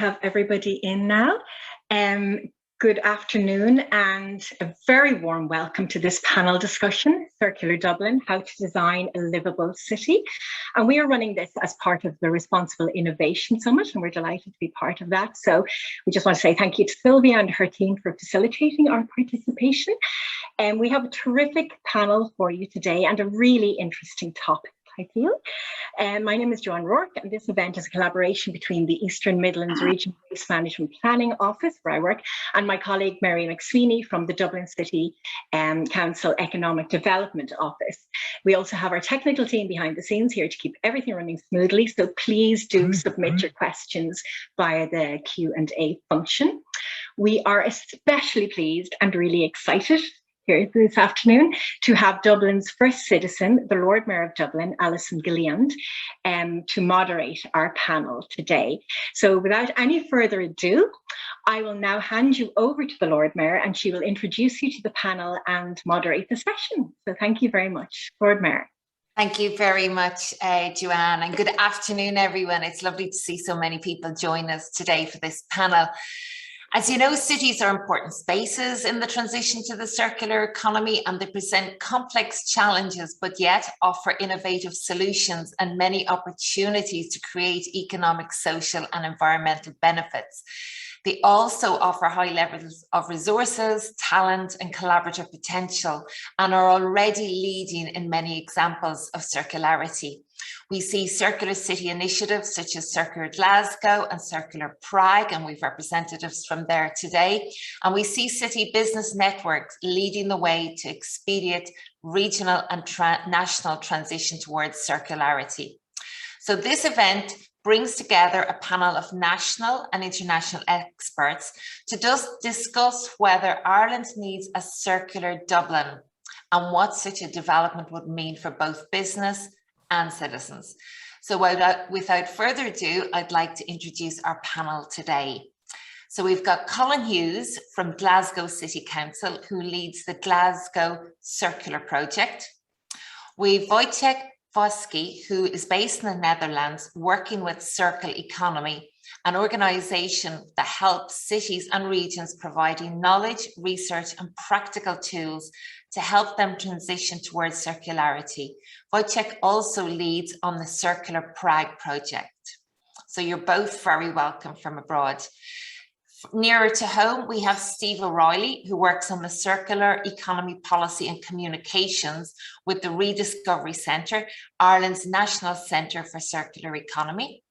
Have everybody in now. Good afternoon and a very warm welcome to this panel discussion, Circular Dublin, How to Design a Livable City. And we are running this as part of the Responsible Innovation Summit, and we're delighted to be part of that. So we just want to say thank you to Sylvia and her team for facilitating our participation. And we have a terrific panel for you today and a really interesting topic, I feel. My name is Joanne Rourke, and this event is a collaboration between the Eastern Midlands Regional Waste Management Planning Office, where I work, and my colleague Mary McSweeney from the Dublin City Council Economic Development Office. We also have our technical team behind the scenes here to keep everything running smoothly, so please do submit your questions via the Q&A function. We are especially pleased and really excited here this afternoon to have Dublin's first citizen, the Lord Mayor of Dublin, Alison Gilliland, to moderate our panel today. So without any further ado, I will now hand you over to the Lord Mayor and she will introduce you to the panel and moderate the session. So thank you very much, Lord Mayor. Thank you very much, Joanne, and good afternoon, everyone. It's lovely to see so many people join us today for this panel. As you know, cities are important spaces in the transition to the circular economy, and they present complex challenges, but yet offer innovative solutions and many opportunities to create economic, social and environmental benefits. They also offer high levels of resources, talent and collaborative potential, and are already leading in many examples of circularity. We see circular city initiatives such as Circular Glasgow and Circular Prague, and we've representatives from there today. And we see city business networks leading the way to expedite regional and national transition towards circularity. So this event brings together a panel of national and international experts to discuss whether Ireland needs a circular Dublin and what such a development would mean for both business and citizens. So without further ado, I'd like to introduce our panel today. So we've got Colin Hughes from Glasgow City Council, who leads the Glasgow Circular Project. We've Wojciech Woski, who is based in the Netherlands, working with Circle Economy, an organisation that helps cities and regions providing knowledge, research and practical tools to help them transition towards circularity. Wojciech also leads on the Circular Prague project. So you're both very welcome from abroad. Nearer to home, we have Steve O'Reilly, who works on the Circular Economy Policy and Communications with the Rediscovery Centre, Ireland's National Centre for Circular Economy.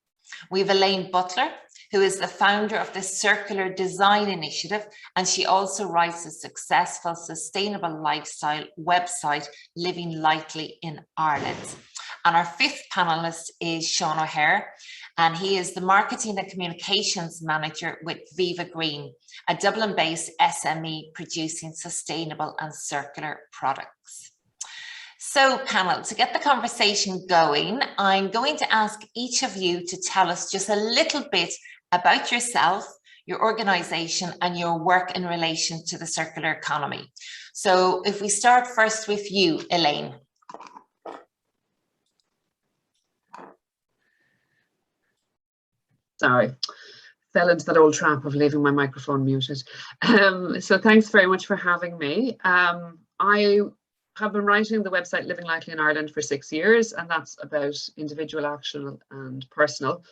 We have Elaine Butler, who is the founder of the Circular Design Initiative, and she also writes a successful sustainable lifestyle website, Living Lightly in Ireland. And our fifth panelist is Sean O'Hare, and he is the Marketing and Communications Manager with Viva Green, a Dublin-based SME producing sustainable and circular products. So panel, to get the conversation going, I'm going to ask each of you to tell us just a little bit about yourself, your organisation and your work in relation to the circular economy. So if we start first with you, Elaine. Sorry, fell into that old trap of leaving my microphone muted. So thanks very much for having me. I have been writing the website Living Lightly in Ireland for 6 years, and that's about individual action and personal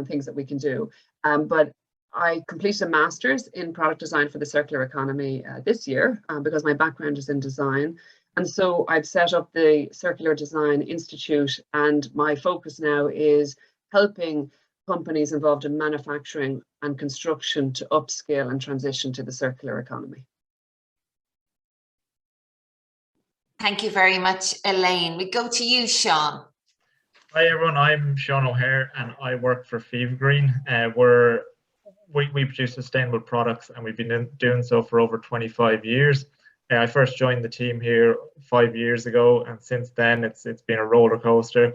things that we can do. But I completed a master's in product design for the circular economy this year because my background is in design. And so I've set up the Circular Design Institute, and my focus now is helping companies involved in manufacturing and construction to upscale and transition to the circular economy. Thank you very much, Elaine. We go to you, Sean. Hi everyone, I'm Sean O'Hare and I work for Viva Green. We produce sustainable products and we've been doing so for over 25 years. I first joined the team here 5 years ago, and since then it's been a roller coaster.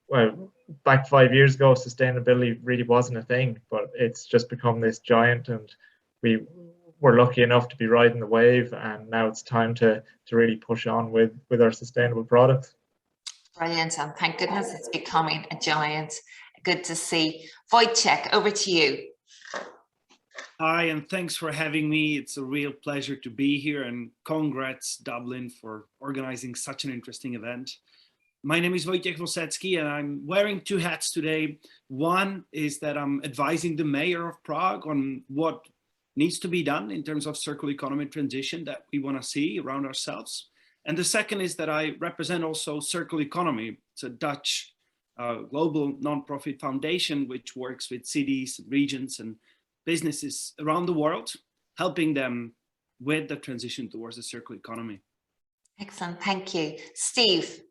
Well, back 5 years ago, sustainability really wasn't a thing, but it's just become this giant, and we're lucky enough to be riding the wave, and now it's time to really push on with our sustainable products. Brilliant, and thank goodness it's becoming a giant. Good to see. Wojciech, over to you. Hi, and thanks for having me. It's a real pleasure to be here, and congrats Dublin for organizing such an interesting event. My name is Wojciech Wosecki, and I'm wearing two hats today. One is that I'm advising the mayor of Prague on what needs to be done in terms of circular economy transition that we want to see around ourselves. And the second is that I represent also Circular Economy. It's a Dutch global nonprofit foundation which works with cities, regions, and businesses around the world, helping them with the transition towards the circular economy. Excellent, thank you. Steve.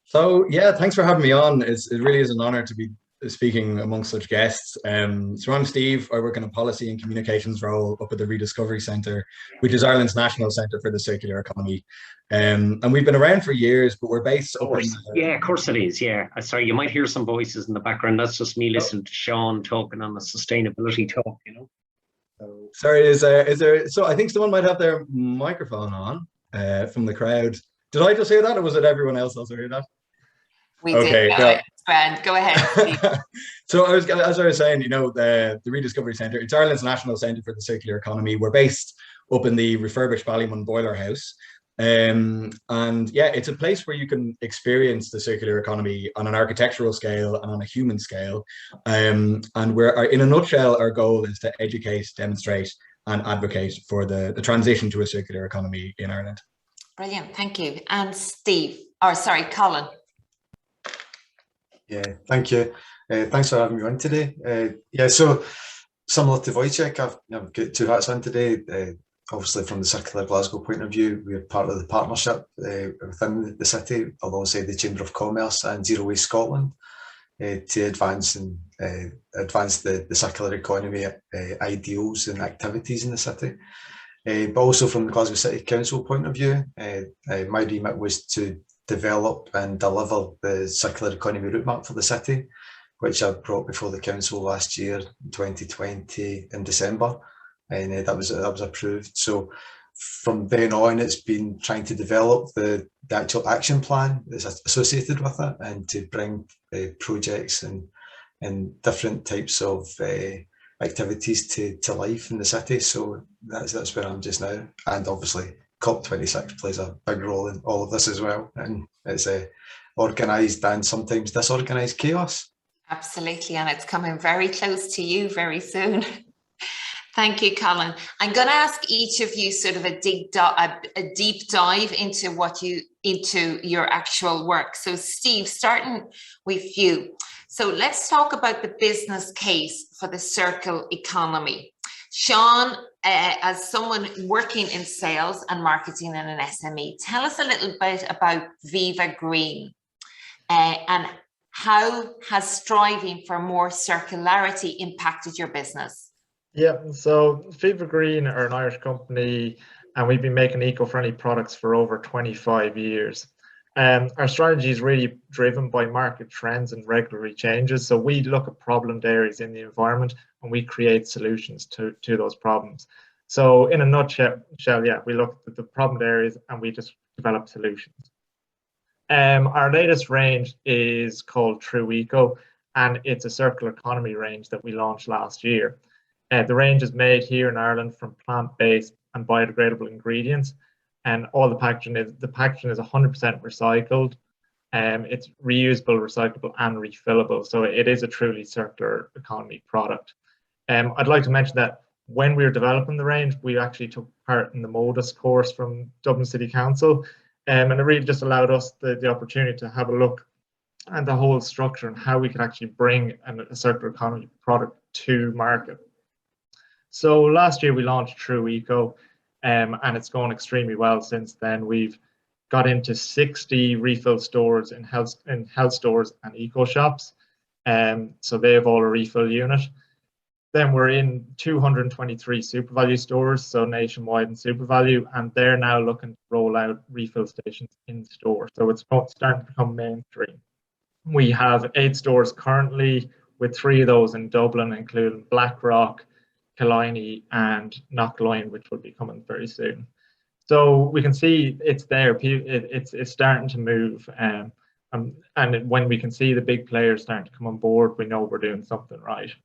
So yeah, thanks for having me on. It really is an honor to be speaking amongst such guests. So I'm Steve. I work in a policy and communications role up at the Rediscovery Centre, which is Ireland's national centre for the circular economy. And we've been around for years, but we're based up in... Yeah, of course it is, yeah. Sorry, you might hear some voices in the background. That's just me listening to Sean talking on the sustainability talk, you know. So, sorry, is there... So I think someone might have their microphone on from the crowd. Did I just hear that, or was it everyone else also hear that? We did. Go ahead. So as I was saying, you know, the Rediscovery Centre, it's Ireland's national centre for the circular economy. We're based up in the refurbished Ballymun Boiler House. And yeah, it's a place where you can experience the circular economy on an architectural scale and on a human scale. And we're, in a nutshell, our goal is to educate, demonstrate, and advocate for the transition to a circular economy in Ireland. Brilliant, thank you. And Colin. Yeah, thank you. Thanks for having me on today. Yeah, so similar to Wojciech, I've got two hats on today. Obviously, from the Circular Glasgow point of view, we're part of the partnership within the city, alongside the Chamber of Commerce and Zero Waste Scotland, to advance the circular economy ideals and activities in the city. But also from the Glasgow City Council point of view, my remit was to develop and deliver the circular economy route map for the city, which I brought before the council last year, 2020, in December, and that was approved. So from then on, it's been trying to develop the actual action plan that's associated with it, and to bring projects and different types of activities to life in the city. So that's where I'm just now, and obviously COP26 plays a big role in all of this as well, and it's organised and sometimes disorganised chaos. Absolutely, and it's coming very close to you very soon. Thank you, Colin. I'm going to ask each of you sort of a deep dive into your actual work. So Steve, starting with you. So let's talk about the business case for the circular economy. Sean, as someone working in sales and marketing in an SME, tell us a little bit about Viva Green and how has striving for more circularity impacted your business? Yeah, so Viva Green are an Irish company, and we've been making eco-friendly products for over 25 years. Our strategy is really driven by market trends and regulatory changes. So we look at problem areas in the environment and we create solutions to those problems. So in a nutshell, yeah, we look at the problem areas and we just develop solutions. Our latest range is called True Eco, and it's a circular economy range that we launched last year. The range is made here in Ireland from plant-based and biodegradable ingredients, and all the packaging is 100% recycled. It's reusable, recyclable, and refillable. So it is a truly circular economy product. I'd like to mention that when we were developing the range, we actually took part in the Modus course from Dublin City Council, and it really just allowed us the opportunity to have a look at the whole structure and how we could actually bring a circular economy product to market. So last year we launched True Eco, and it's gone extremely well since then. We've got into 60 refill stores in health stores and eco shops, so they have all a refill unit. Then we're in 223 SuperValu stores, so nationwide in SuperValu, and they're now looking to roll out refill stations in store. So it's starting to become mainstream. We have 8 stores currently, with 3 of those in Dublin, including Blackrock, Killiney and Knockloin, which will be coming very soon. So we can see it's there. It's starting to move, and when we can see the big players starting to come on board, we know we're doing something right.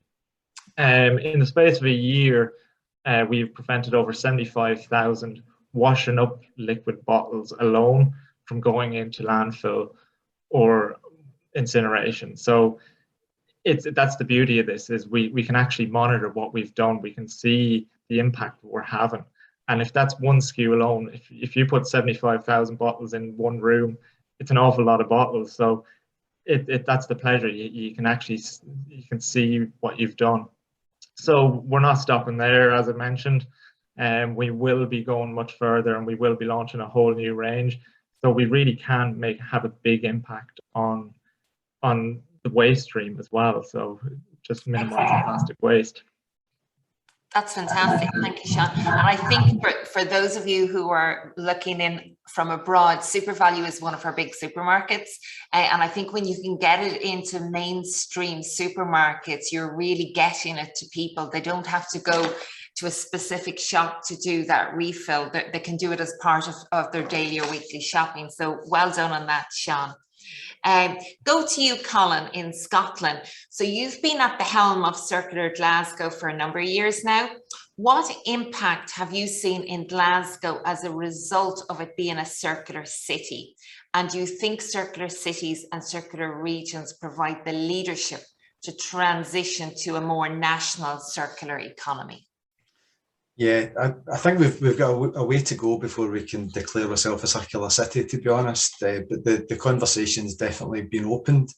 In the space of a year, we've prevented over 75,000 washing up liquid bottles alone from going into landfill or incineration. So that's the beauty of this, is we can actually monitor what we've done. We can see the impact that we're having. And if that's one SKU alone, if you put 75,000 bottles in one room, it's an awful lot of bottles. So that's the pleasure. You can see what you've done. So we're not stopping there, as I mentioned, and we will be going much further, and we will be launching a whole new range. So we really can have a big impact on the waste stream as well. So just minimizing plastic waste. That's fantastic. Thank you, Sean. And I think for those of you who are looking in from abroad, SuperValu is one of our big supermarkets. And I think when you can get it into mainstream supermarkets, you're really getting it to people. They don't have to go to a specific shop to do that refill. They can do it as part of their daily or weekly shopping. So well done on that, Sean. Go to you, Colin, in Scotland. So you've been at the helm of Circular Glasgow for a number of years now. What impact have you seen in Glasgow as a result of it being a circular city? And do you think circular cities and circular regions provide the leadership to transition to a more national circular economy? Yeah, I think we've got a way to go before we can declare ourselves a circular city, to be honest. But the conversation's definitely been opened.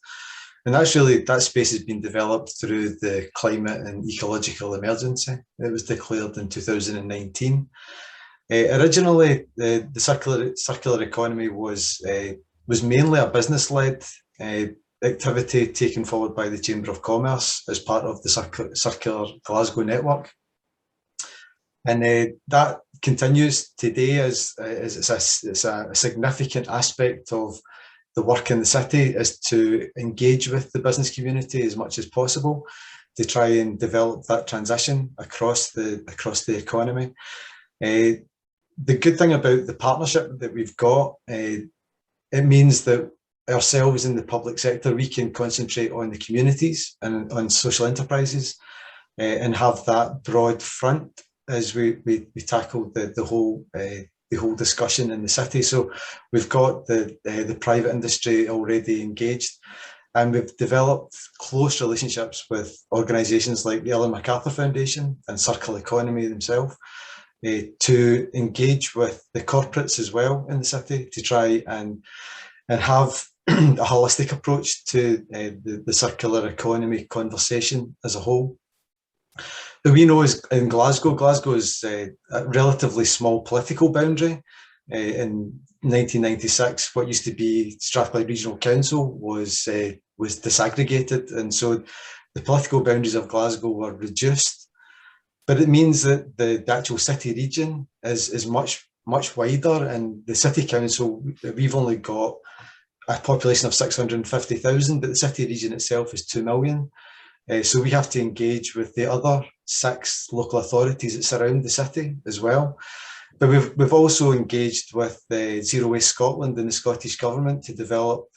And that space has been developed through the climate and ecological emergency. It was declared in 2019. Originally, the circular economy was mainly a business-led activity taken forward by the Chamber of Commerce as part of the Circular Glasgow network. And that continues today as it's a significant aspect of the work in the city, is to engage with the business community as much as possible to try and develop that transition across the economy. The good thing about the partnership that we've got, it means that ourselves in the public sector, we can concentrate on the communities and on social enterprises and have that broad front as we tackle the whole discussion in the city. So we've got the private industry already engaged, and we've developed close relationships with organisations like the Ellen MacArthur Foundation and Circular Economy themselves to engage with the corporates as well in the city to try and have a holistic approach to the circular economy conversation as a whole. But we know is in Glasgow is a relatively small political boundary. In 1996, what used to be Strathclyde Regional Council was disaggregated, and so the political boundaries of Glasgow were reduced. But it means that the actual city region is much wider, and the city council, we've only got a population of 650,000, but the city region itself is 2 million. So we have to engage with the other 6 local authorities that surround the city as well. But we've also engaged with Zero Waste Scotland and the Scottish Government to develop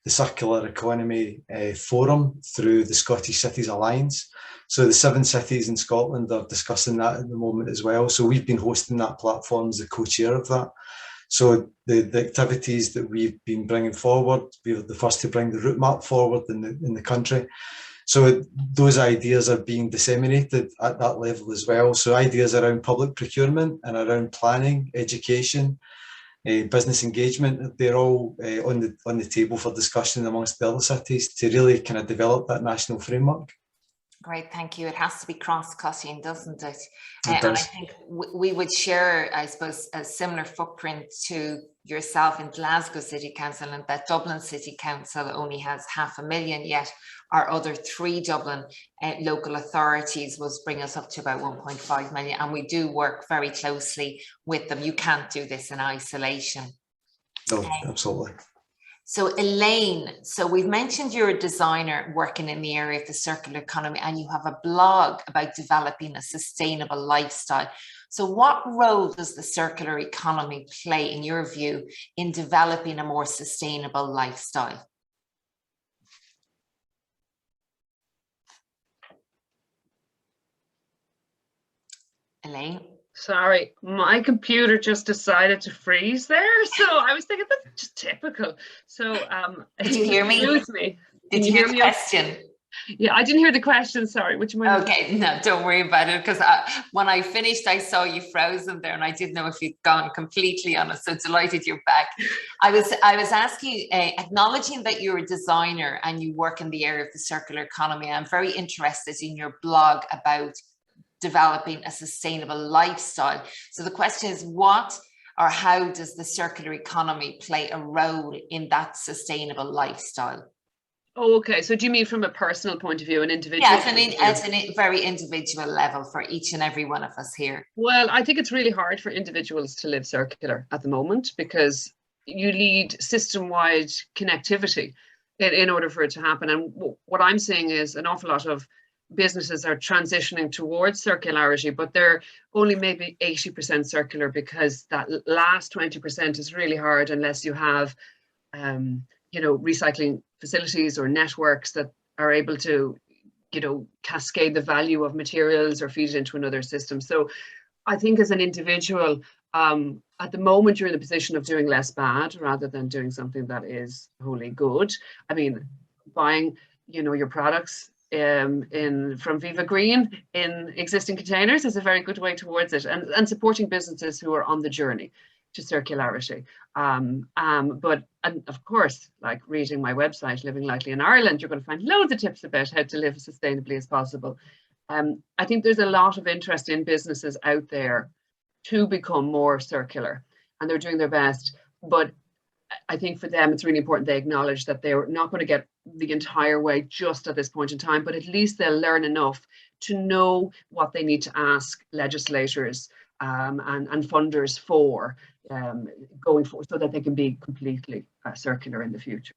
the Circular Economy Forum through the Scottish Cities Alliance. So the 7 cities in Scotland are discussing that at the moment as well. So we've been hosting that platform as the co-chair of that. So the activities that we've been bringing forward, we were the first to bring the route map forward in the country. So those ideas are being disseminated at that level as well. So ideas around public procurement and around planning, education, business engagement, they're all on the table for discussion amongst the other cities to really kind of develop that national framework. Great, thank you. It has to be cross-cutting, doesn't it? It does. And I think we would share, I suppose, a similar footprint to yourself in Glasgow City Council, and that Dublin City Council only has 500,000, yet our other 3 Dublin local authorities was bring us up to about 1.5 million, and we do work very closely with them. You can't do this in isolation. No, absolutely. So Elaine, so we've mentioned you're a designer working in the area of the circular economy, and you have a blog about developing a sustainable lifestyle. So what role does the circular economy play, in your view, in developing a more sustainable lifestyle? Elaine? Sorry, my computer just decided to freeze there. So I was thinking that's just typical. So did you hear me? Excuse me. Did you hear the question? Yeah, I didn't hear the question. Sorry, which one? Okay, no, don't worry about it, because when I finished, I saw you frozen there, and I didn't know if you'd gone completely on it. So delighted you're back. I was asking, acknowledging that you're a designer and you work in the area of the circular economy. I'm very interested in your blog about developing a sustainable lifestyle. So the question is, what or how does the circular economy play a role in that sustainable lifestyle? Oh, okay. So do you mean from a personal point of view, an individual? Yeah, at a very individual level for each and every one of us here. Well, I think it's really hard for individuals to live circular at the moment because you need system-wide connectivity in order for it to happen. And what I'm seeing is an awful lot of businesses are transitioning towards circularity, but they're only maybe 80% circular because that last 20% is really hard unless you have, recycling facilities or networks that are able to, cascade the value of materials or feed it into another system. So I think as an individual, at the moment, you're in the position of doing less bad rather than doing something that is wholly good. I mean, buying, your products from Viva Green in existing containers is a very good way towards it, and supporting businesses who are on the journey to circularity. But of course, like reading my website, Living Lightly in Ireland, you're going to find loads of tips about how to live as sustainably as possible. I think there's a lot of interest in businesses out there to become more circular, and they're doing their best. But I think for them, it's really important they acknowledge that they're not going to get the entire way just at this point in time, but at least they'll learn enough to know what they need to ask legislators and funders for going forward, so that they can be completely circular in the future.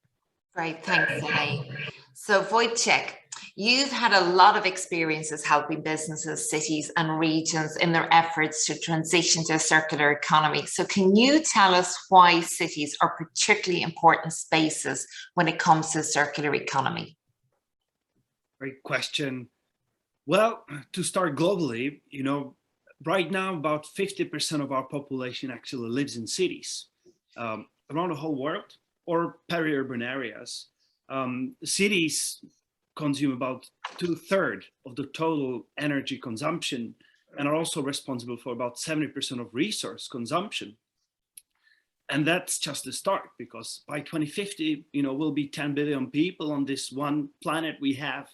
Great, thanks, Elaine. So Wojciech, you've had a lot of experiences helping businesses, cities and regions in their efforts to transition to a circular economy. So can you tell us why cities are particularly important spaces when it comes to circular economy? Great question. Well, to start globally, right now about 50% of our population actually lives in cities around the whole world or peri-urban areas. Cities consume about 2/3 of the total energy consumption and are also responsible for about 70% of resource consumption. And that's just the start, because by 2050, we'll be 10 billion people on this one planet we have,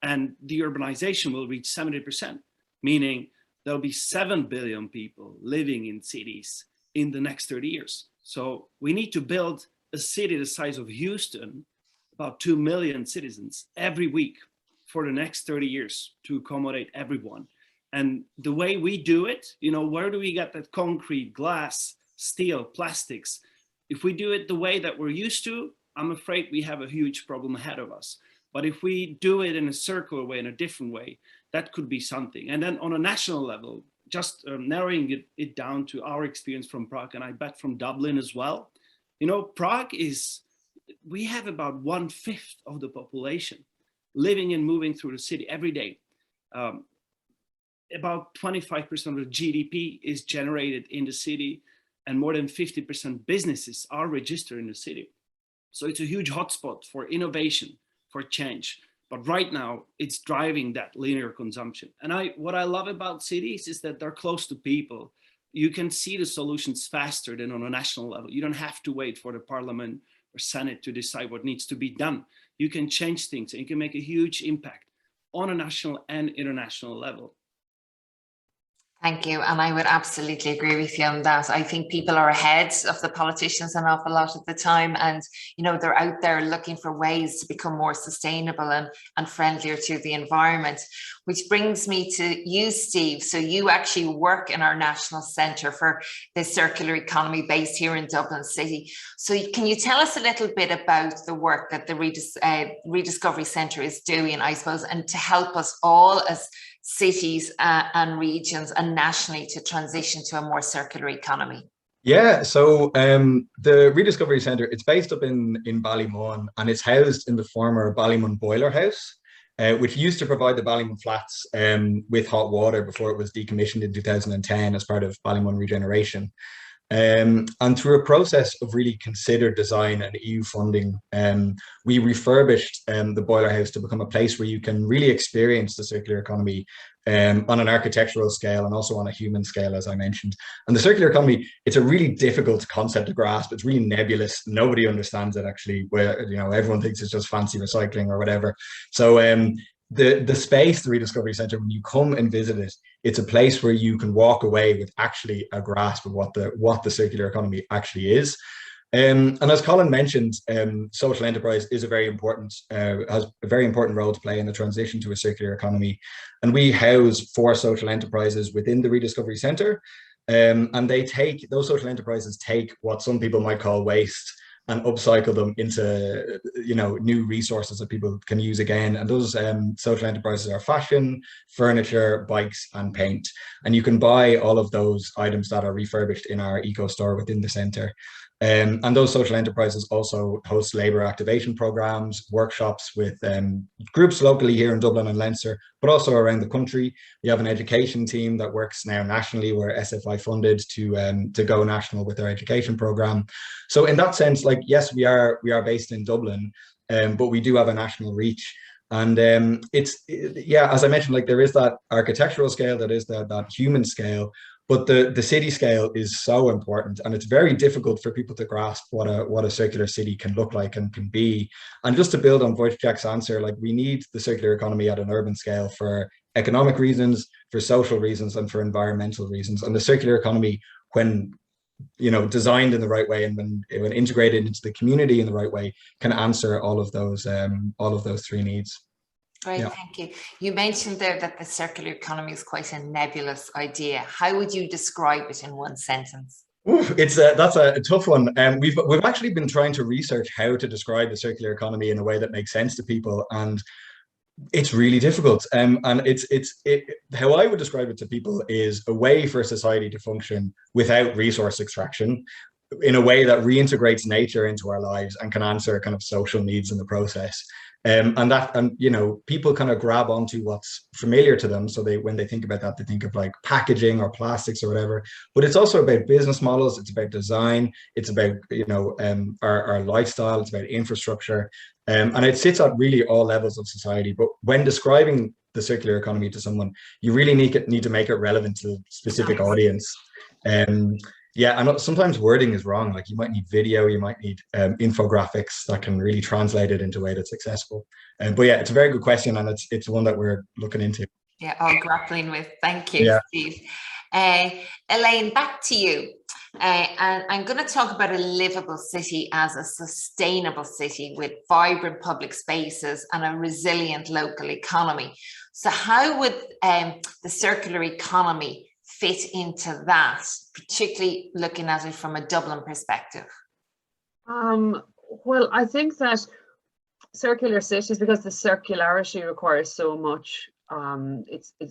and the urbanization will reach 70%, meaning there'll be 7 billion people living in cities in the next 30 years. So we need to build a city the size of Houston, about 2 million citizens every week for the next 30 years to accommodate everyone. And the way we do it, where do we get that concrete, glass, steel, plastics? If we do it the way that we're used to, I'm afraid we have a huge problem ahead of us. But if we do it in a circular way, in a different way, that could be something. And then on a national level, just narrowing it down to our experience from Prague, and I bet from Dublin as well. Prague we have about 1/5 of the population living and moving through the city every day. About 25% of the GDP is generated in the city, and more than 50% businesses are registered in the city. So it's a huge hotspot for innovation, for change. But right now, it's driving that linear consumption. And what I love about cities is that they're close to people. You can see the solutions faster than on a national level. You don't have to wait for the Parliament or Senate to decide what needs to be done. You can change things, and you can make a huge impact on a national and international level. Thank you. And I would absolutely agree with you on that. I think people are ahead of the politicians an awful lot of the time. And, they're out there looking for ways to become more sustainable and friendlier to the environment, which brings me to you, Steve. So you actually work in our National Centre for the Circular Economy based here in Dublin City. So can you tell us a little bit about the work that the Rediscovery Centre is doing, I suppose, and to help us all as cities and regions and nationally to transition to a more circular economy? Yeah, so the Rediscovery Centre, it's based up in Ballymun, and it's housed in the former Ballymun Boiler House. which used to provide the Ballymun Flats with hot water before it was decommissioned in 2010 as part of Ballymun Regeneration. And through a process of really considered design and EU funding, we refurbished the boiler house to become a place where you can really experience the circular economy on an architectural scale and also on a human scale, as I mentioned. And the circular economy, it's a really difficult concept to grasp. It's really nebulous. Nobody understands it, actually, where, you know, everyone thinks it's just fancy recycling or whatever. So the space, the Rediscovery Centre, when you come and visit it, it's a place where you can walk away with actually a grasp of what the circular economy actually is. And as Colin mentioned, social enterprise is a very important, has a very important role to play in the transition to a circular economy. And we house 4 social enterprises within the Rediscovery Centre. And those social enterprises take what some people might call waste and upcycle them into, you know, new resources that people can use again. And those social enterprises are fashion, furniture, bikes, and paint. And you can buy all of those items that are refurbished in our eco store within the centre. And those social enterprises also host labour activation programmes, workshops with groups locally here in Dublin and Leinster, but also around the country. We have an education team that works now nationally. We're SFI funded to go national with our education programme. So in that sense, like, yes, we are based in Dublin, but we do have a national reach. And yeah, as I mentioned, like, there is that architectural scale, that is that human scale. But the city scale is so important, and it's very difficult for people to grasp what a circular city can look like and can be. And just to build on Wojciech's answer, like, we need the circular economy at an urban scale for economic reasons, for social reasons, and for environmental reasons. And the circular economy, when, you know, designed in the right way and when integrated into the community in the right way, can answer all of those 3 needs. Great, Yeah. thank you. You mentioned there that the circular economy is quite a nebulous idea. How would you describe it in one sentence? Oof, that's a tough one. We've actually been trying to research how to describe the circular economy in a way that makes sense to people, and it's really difficult. And how I would describe it to people is a way for society to function without resource extraction, in a way that reintegrates nature into our lives and can answer kind of social needs in the process. And you know, people kind of grab onto what's familiar to them. So when they think about that, they think of like packaging or plastics or whatever. But it's also about business models. It's about design. It's about, you know, our lifestyle. It's about infrastructure. And it sits at really all levels of society. But when describing the circular economy to someone, you really need to make it relevant to a specific audience. Yeah, and sometimes wording is wrong. Like, you might need video, you might need infographics that can really translate it into a way that's accessible. But yeah, it's a very good question, and it's one that we're looking into. Yeah, all grappling with. Thank you, yeah. Steve. Elaine, back to you. And I'm going to talk about a livable city as a sustainable city with vibrant public spaces and a resilient local economy. So how would the circular economy fit into that, particularly looking at it from a Dublin perspective? Well, I think that circular cities, because the circularity requires so much, it's a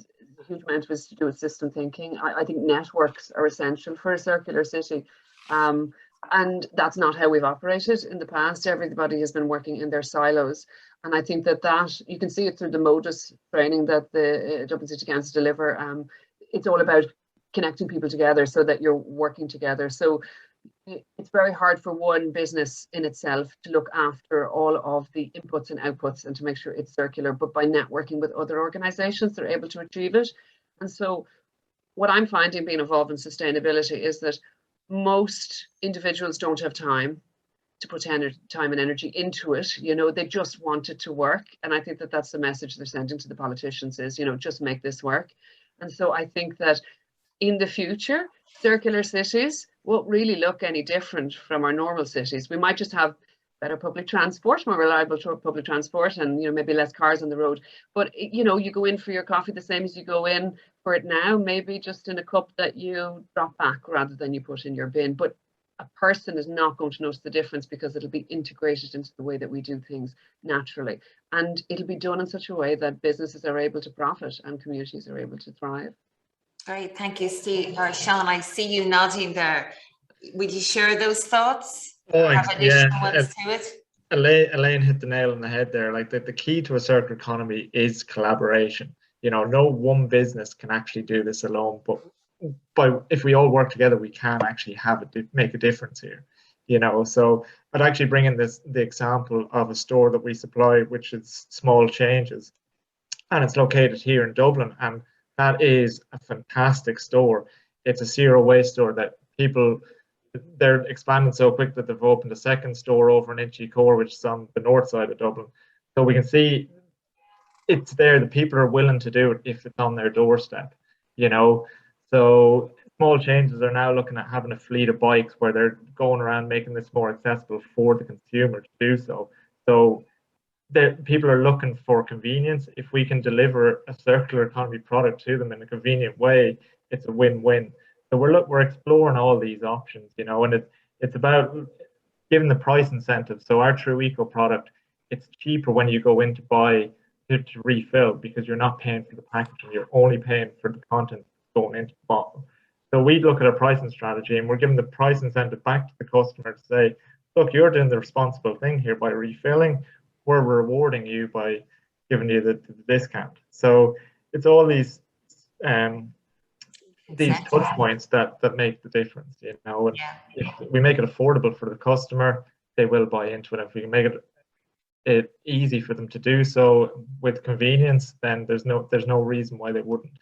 huge amount of it to do with system thinking. I think networks are essential for a circular city. And that's not how we've operated in the past. Everybody has been working in their silos. And I think that you can see it through the modus training that the Dublin City Council deliver. It's all about connecting people together so that you're working together. So it's very hard for one business in itself to look after all of the inputs and outputs and to make sure it's circular, but by networking with other organizations, they're able to achieve it. And so what I'm finding being involved in sustainability is that most individuals don't have time to put time and energy into it. You know, they just want it to work. And I think that that's the message they're sending to the politicians is, you know, just make this work. And so I think that in the future, circular cities won't really look any different from our normal cities. We might just have better public transport, more reliable public transport, and, you know, maybe less cars on the road. But, you know, you go in for your coffee the same as you go in for it now, maybe just in a cup that you drop back rather than you put in your bin. But a person is not going to notice the difference because it'll be integrated into the way that we do things naturally. And it'll be done in such a way that businesses are able to profit and communities are able to thrive. Great, thank you, Steve. Or Sean, I see you nodding there. Would you share those thoughts? Oh, Have additional yeah. ones to it? Elaine hit the nail on the head there. Like the key to a circular economy is collaboration. You know, no one business can actually do this alone, but if we all work together, we can actually make a difference here. You know, so I'd actually bring in the example of a store that we supply, which is Small Changes, and it's located here in Dublin, and that is a fantastic store. It's a zero waste store that they're expanding so quick that they've opened a second store over in Inchicore, which is on the north side of Dublin. So we can see it's there. The people are willing to do it if it's on their doorstep, you know. So Small Changes are now looking at having a fleet of bikes where they're going around making this more accessible for the consumer to do so. So people are looking for convenience. If we can deliver a circular economy product to them in a convenient way, it's a win-win. So we're exploring all these options, you know, and it's about giving the price incentive. So our True Eco product, it's cheaper when you go in to buy to refill, because you're not paying for the packaging, you're only paying for the content going into the bottle. So we look at a pricing strategy and we're giving the price incentive back to the customer to say, look, you're doing the responsible thing here by refilling. We're rewarding you by giving you the discount. So it's all these touch points that make the difference, you know. And if we make it affordable for the customer, they will buy into it. If we can make it easy for them to do so with convenience, then there's no reason why they wouldn't.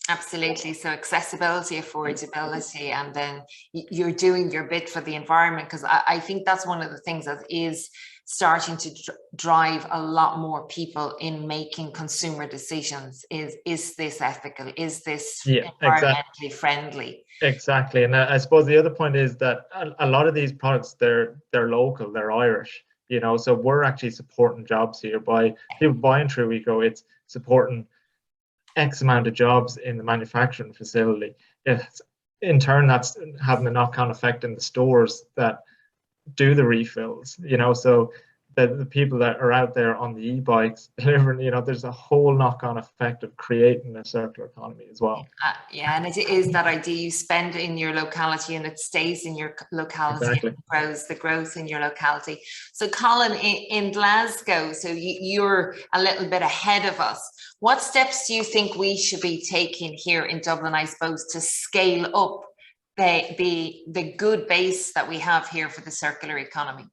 Absolutely. So accessibility, affordability, and then you're doing your bit for the environment, because I think that's one of the things that is starting to drive a lot more people in making consumer decisions. Is this ethical? Is this environmentally friendly? Exactly. And I suppose the other point is that a lot of these products, they're local, they're Irish, you know, so we're actually supporting jobs here by people buying True Eco. It's supporting X amount of jobs in the manufacturing facility. In turn, that's having a knock-on effect in the stores that do the refills, you know, so the people that are out there on the e-bikes delivering, you know, there's a whole knock-on effect of creating a circular economy as well. Yeah, and it is that idea you spend in your locality and it stays in your locality. Exactly. And grows the growth in your locality. So Colin, in Glasgow, so you're a little bit ahead of us. What steps do you think we should be taking here in Dublin, I suppose, to scale up the good base that we have here for the circular economy?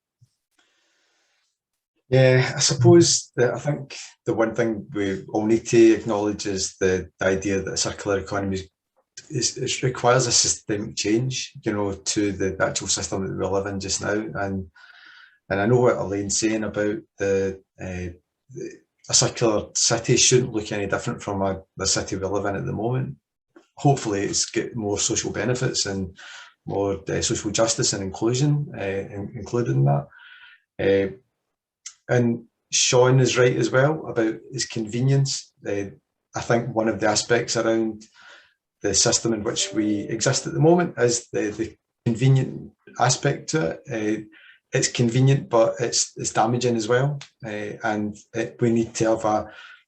Yeah, I suppose that I think the one thing we all need to acknowledge is the idea that a circular economy it requires a systemic change, you know, to the actual system that we live in just now. And I know what Elaine's saying about a circular city shouldn't look any different from the city we live in at the moment. Hopefully, it's get more social benefits and more social justice and inclusion included in that. And Sean is right as well about his convenience. I think one of the aspects around the system in which we exist at the moment is the convenient aspect to it. It's convenient, but it's damaging as well. And we need to have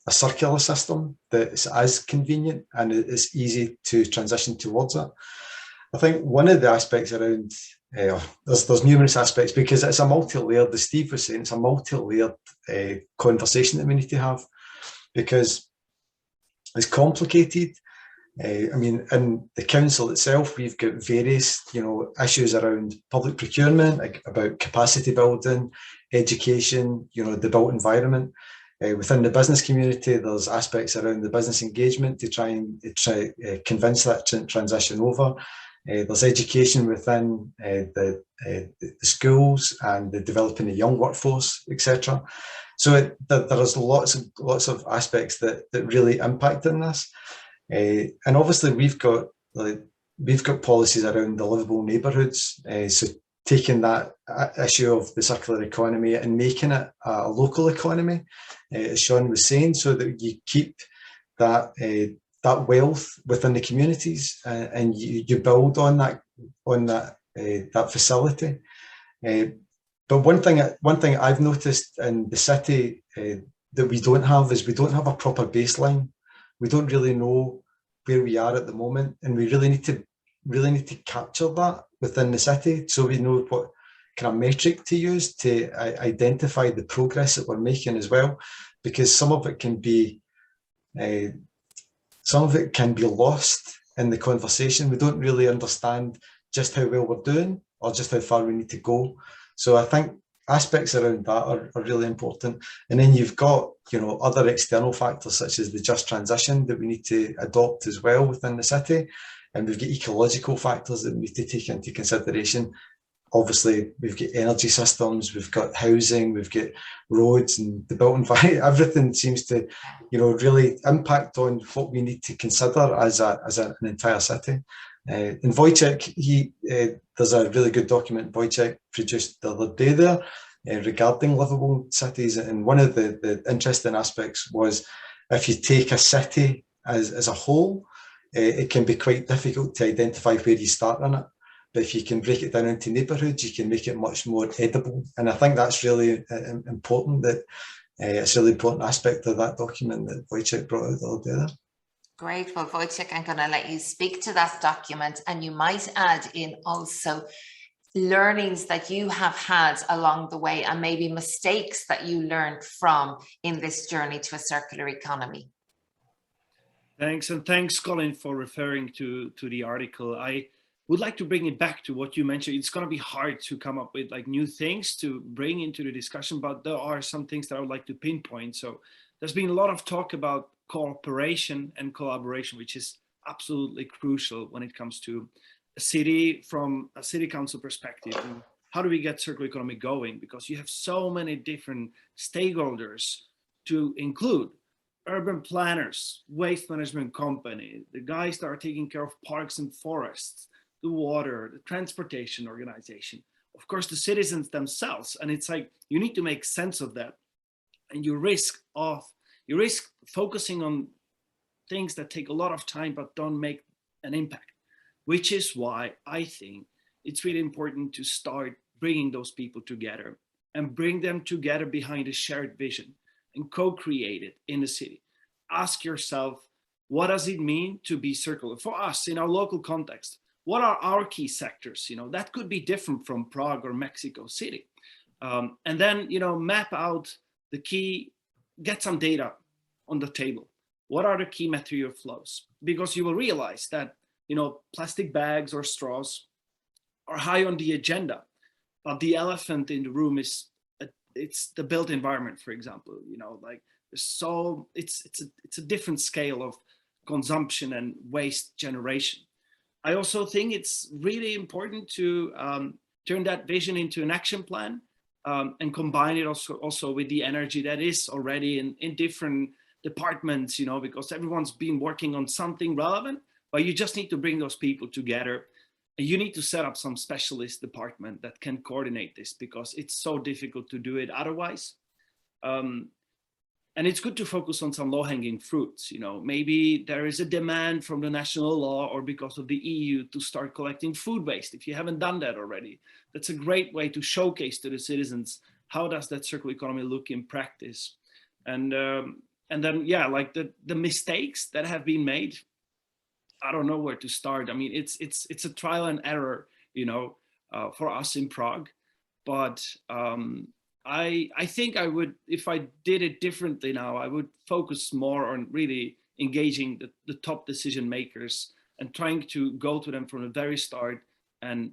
a circular system that's as convenient and it's easy to transition towards it. I think one of the aspects around there's numerous aspects, because it's a multi-layered, as Steve was saying, it's a multi-layered conversation that we need to have, because it's complicated. I mean, in the council itself, we've got various, you know, issues around public procurement, like about capacity building, education, you know, the built environment. Within the business community, there's aspects around the business engagement to try convince that transition over. There's education within the schools and the developing the young workforce, etc. So there is lots of aspects that really impact on this. And obviously we've got policies around the livable neighbourhoods. So taking that issue of the circular economy and making it a local economy, as Sean was saying, so that you keep that wealth within the communities and you build on that facility. But one thing I've noticed in the city that we don't have a proper baseline. We don't really know where we are at the moment, and we really need to capture that within the city, so we know what kind of metric to use to identify the progress that we're making as well, because some of it can be lost in the conversation. We don't really understand just how well we're doing or just how far we need to go. So I think aspects around that are really important. And then you've got, other external factors such as the just transition that we need to adopt as well within the city. And we've got ecological factors that we need to take into consideration. Obviously, we've got energy systems, we've got housing, we've got roads and the built environment. Everything seems to, really impact on what we need to consider as an entire city. And Wojciech, there's a really good document Wojciech produced the other day there regarding livable cities. And one of the interesting aspects was, if you take a city as a whole, it can be quite difficult to identify where you start in it. But if you can break it down into neighbourhoods, you can make it much more edible. And I think that's really important, that it's a really important aspect of that document that Wojciech brought out the other day there. Great. Well, Wojciech, I'm going to let you speak to that document, and you might add in also learnings that you have had along the way and maybe mistakes that you learned from in this journey to a circular economy. Thanks, and thanks, Colin, for referring to the article. I would like to bring it back to what you mentioned. It's going to be hard to come up with like new things to bring into the discussion, but there are some things that I would like to pinpoint. So there's been a lot of talk about cooperation and collaboration, which is absolutely crucial when it comes to a city, from a city council perspective. And how do we get circular economy going? Because you have so many different stakeholders to include: urban planners, waste management company, the guys that are taking care of parks and forests, the water, the transportation organization, of course, the citizens themselves. And it's like, you need to make sense of that. And you risk focusing on things that take a lot of time but don't make an impact, which is why I think it's really important to start bringing those people together and bring them together behind a shared vision and co-create it in the city. Ask yourself, what does it mean to be circular? For us, in our local context, what are our key sectors? That could be different from Prague or Mexico City. And then, map out the key, get some data on the table. What are the key material flows? Because you will realize that, plastic bags or straws are high on the agenda, but the elephant in the room is, it's the built environment, for example. It's a different scale of consumption and waste generation. I also think it's really important to turn that vision into an action plan and combine it also with the energy that is already in different departments, because everyone's been working on something relevant, but you just need to bring those people together. And you need to set up some specialist department that can coordinate this, because it's so difficult to do it otherwise. And it's good to focus on some low-hanging fruits. Maybe there is a demand from the national law or because of the EU to start collecting food waste. If you haven't done that already, that's a great way to showcase to the citizens, how does that circular economy look in practice? And then, yeah, like the mistakes that have been made, I don't know where to start. I mean, it's a trial and error, for us in Prague, but I think I would, if I did it differently now, I would focus more on really engaging the top decision makers and trying to go to them from the very start and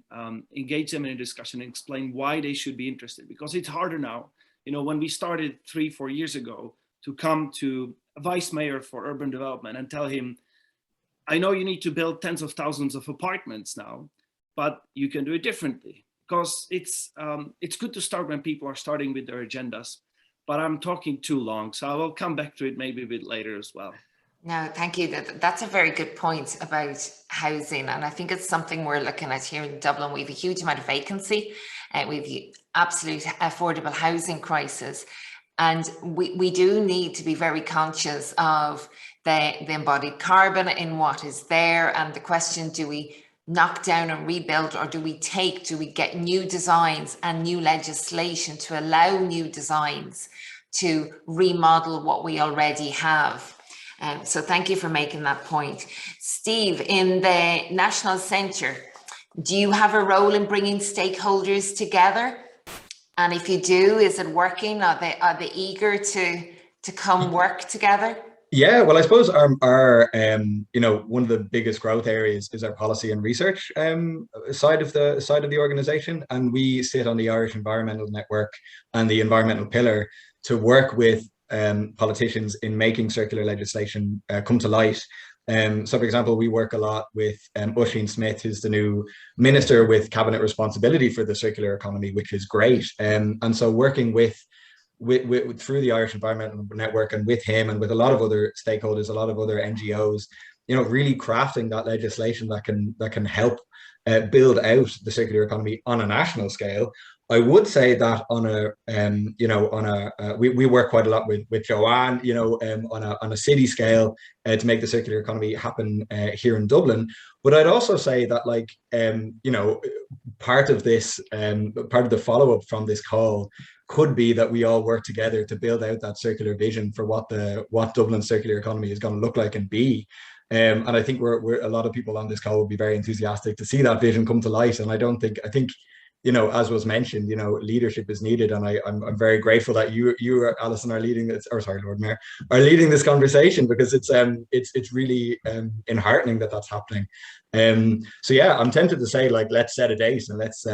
engage them in a discussion and explain why they should be interested. Because it's harder now. When we started 3-4 years ago, to come to a vice mayor for urban development and tell him, I know you need to build tens of thousands of apartments now, but you can do it differently. Because it's good to start when people are starting with their agendas, but I'm talking too long, so I will come back to it maybe a bit later as well. No, thank you. That's a very good point about housing, and I think it's something we're looking at here in Dublin. We have a huge amount of vacancy, and we have absolute affordable housing crisis, and we do need to be very conscious of the embodied carbon in what is there, and the question, do we knock down and rebuild, or do we get new designs and new legislation to allow new designs to remodel what we already have? So thank you for making that point. Steve, in the National Centre, Do you have a role in bringing stakeholders together? And if you do, is it working? Are they eager to come work together? Yeah, well, I suppose our you know, one of the biggest growth areas is our policy and research side of the organization, and we sit on the Irish Environmental Network and the environmental pillar to work with politicians in making circular legislation come to light. So, for example, we work a lot with Oisin Smith, who's the new minister with cabinet responsibility for the circular economy, which is great. And so, working with through the Irish Environmental Network and with him and with a lot of other stakeholders, a lot of other NGOs, you know, really crafting that legislation that can help build out the circular economy on a national scale. I would say that on a you know, on a we work quite a lot with Joanne, you know, on a city scale to make the circular economy happen here in Dublin. But I'd also say that, like, you know, part of this part of the follow-up from this call could be that we all work together to build out that circular vision for what Dublin's circular economy is going to look like and be. And I think we're a lot of people on this call will be very enthusiastic to see that vision come to light. And I think, you know, as was mentioned, you know, leadership is needed, and I'm very grateful that you Alison, are leading this, or sorry, Lord Mayor, are leading this conversation, because it's really enheartening that that's happening. So yeah, I'm tempted to say, like, let's set a date and let's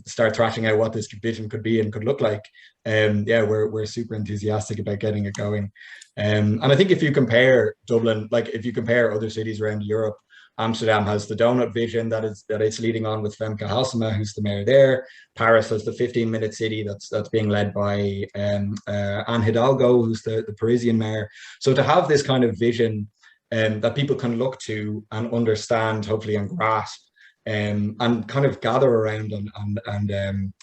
start thrashing out what this vision could be and could look like. Yeah, we're super enthusiastic about getting it going. And I think if you compare Dublin, like if you compare other cities around Europe, Amsterdam has the donut vision that it's leading on with Femke Halsema, who's the mayor there. Paris has the 15-minute city that's being led by Anne Hidalgo, who's the Parisian mayor. So to have this kind of vision that people can look to and understand, hopefully, and grasp, and kind of gather around and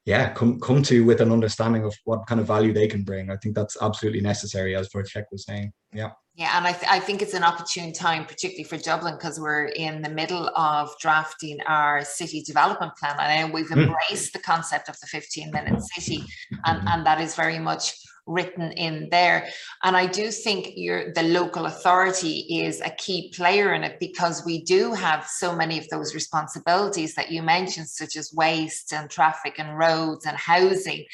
yeah, come to with an understanding of what kind of value they can bring. I think that's absolutely necessary, as Wojciech was saying. Yeah. Yeah, and I think it's an opportune time, particularly for Dublin, because we're in the middle of drafting our city development plan. I know we've embraced the concept of the 15-minute city, and that is very much written in there. And I do think the local authority is a key player in it, because we do have so many of those responsibilities that you mentioned, such as waste and traffic and roads and housing,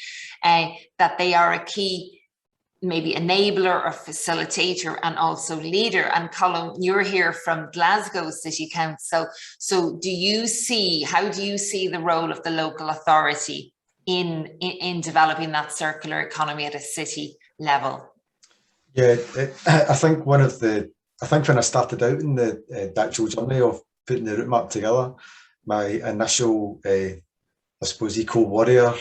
that they are a key maybe enabler or facilitator and also leader. And Colin, you're here from Glasgow City Council. So how do you see the role of the local authority in developing that circular economy at a city level? Yeah, I think when I started out in the actual journey of putting the route map together, my initial I suppose eco-warrior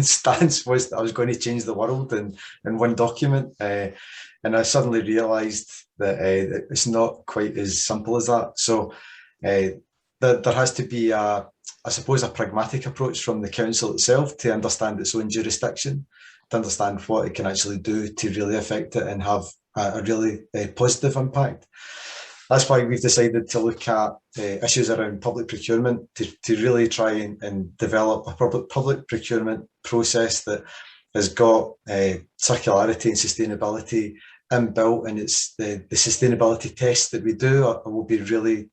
stance was that I was going to change the world in one document, and I suddenly realised that it's not quite as simple as that. So there has to be I suppose a pragmatic approach from the council itself to understand its own jurisdiction, to understand what it can actually do to really affect it and have a really positive impact. That's why we've decided to look at issues around public procurement to really try and develop a public procurement process that has got circularity and sustainability inbuilt, and it's the sustainability tests that we do will be really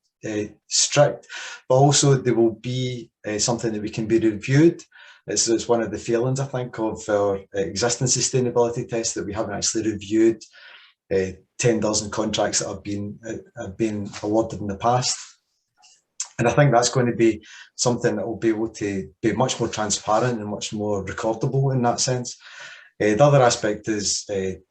strict, but also there will be something that we can be reviewed. It's one of the failings, I think, of our existing sustainability tests, that we haven't actually reviewed tenders and contracts that have been awarded in the past. And I think that's going to be something that will be able to be much more transparent and much more recordable in that sense. The other aspect is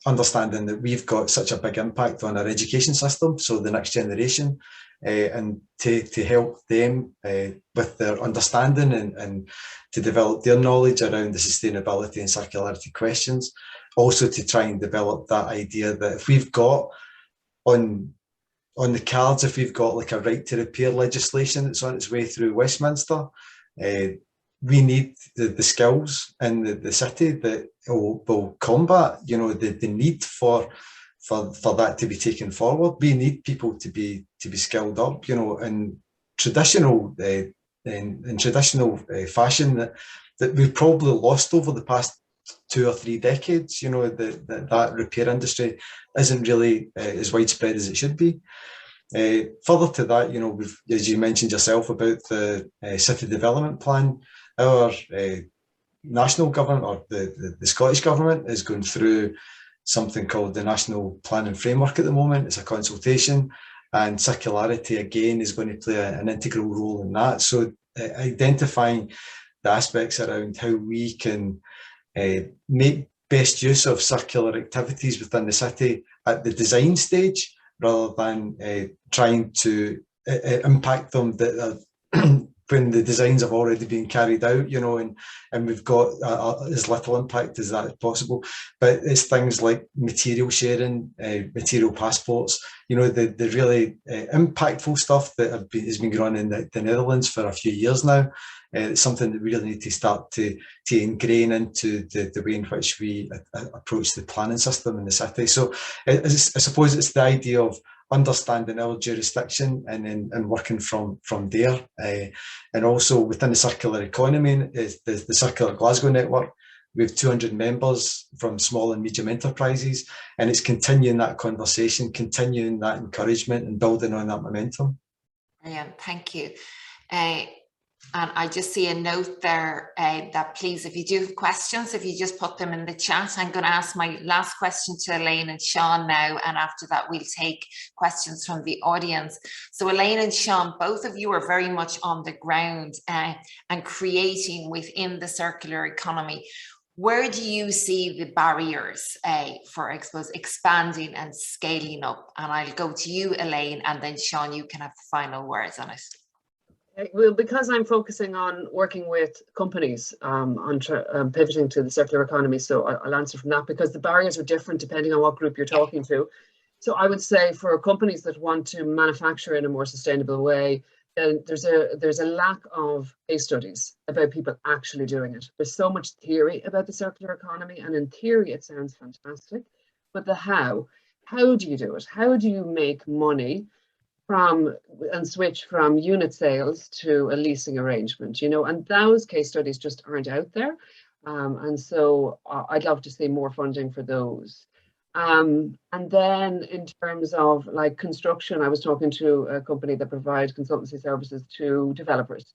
understanding that we've got such a big impact on our education system, so the next generation, and to help them with their understanding and to develop their knowledge around the sustainability and circularity questions. Also to try and develop that idea that if we've got on the cards, if we've got like a right to repair legislation that's on its way through Westminster, we need the skills in the city that will combat, you know, the need for that to be taken forward. We need people to be skilled up, you know, in traditional fashion that we've probably lost over the past 2 or 3 decades. You know, that repair industry isn't really as widespread as it should be. Further to that, we've, as you mentioned yourself about the city development plan, our national government, or the Scottish government, is going through something called the National Planning Framework at the moment. It's a consultation, and circularity again is going to play an integral role in that. So identifying the aspects around how we can make best use of circular activities within the city at the design stage, rather than trying to impact them when the designs have already been carried out, and we've got as little impact as that as possible. But it's things like material sharing, material passports, the really impactful stuff that has been going on in the Netherlands for a few years now. It's something that we really need to start to ingrain into the way in which we approach the planning system in the city. So I suppose it's the idea of understanding our jurisdiction and working from there. And also within the circular economy is the Circular Glasgow Network. We have 200 members from small and medium enterprises, and it's continuing that conversation, continuing that encouragement and building on that momentum. Brilliant, thank you. And I just see a note there that please, if you do have questions, if you just put them in the chat. I'm going to ask my last question to Elaine and Sean now, and after that we'll take questions from the audience. So Elaine and Sean, both of you are very much on the ground and creating within the circular economy. Where do you see the barriers for, I suppose, expanding and scaling up? And I'll go to you, Elaine, and then Sean, you can have the final words on it. Well, because I'm focusing on working with companies on pivoting to the circular economy, so I'll answer from that, because the barriers are different depending on what group you're talking to. So I would say for companies that want to manufacture in a more sustainable way, then there's a lack of case studies about people actually doing it. There's so much theory about the circular economy, and in theory it sounds fantastic, but the how do you do it? How do you make money and switch from unit sales to a leasing arrangement, and those case studies just aren't out there. And so I'd love to see more funding for those. And then in terms of like construction, I was talking to a company that provides consultancy services to developers.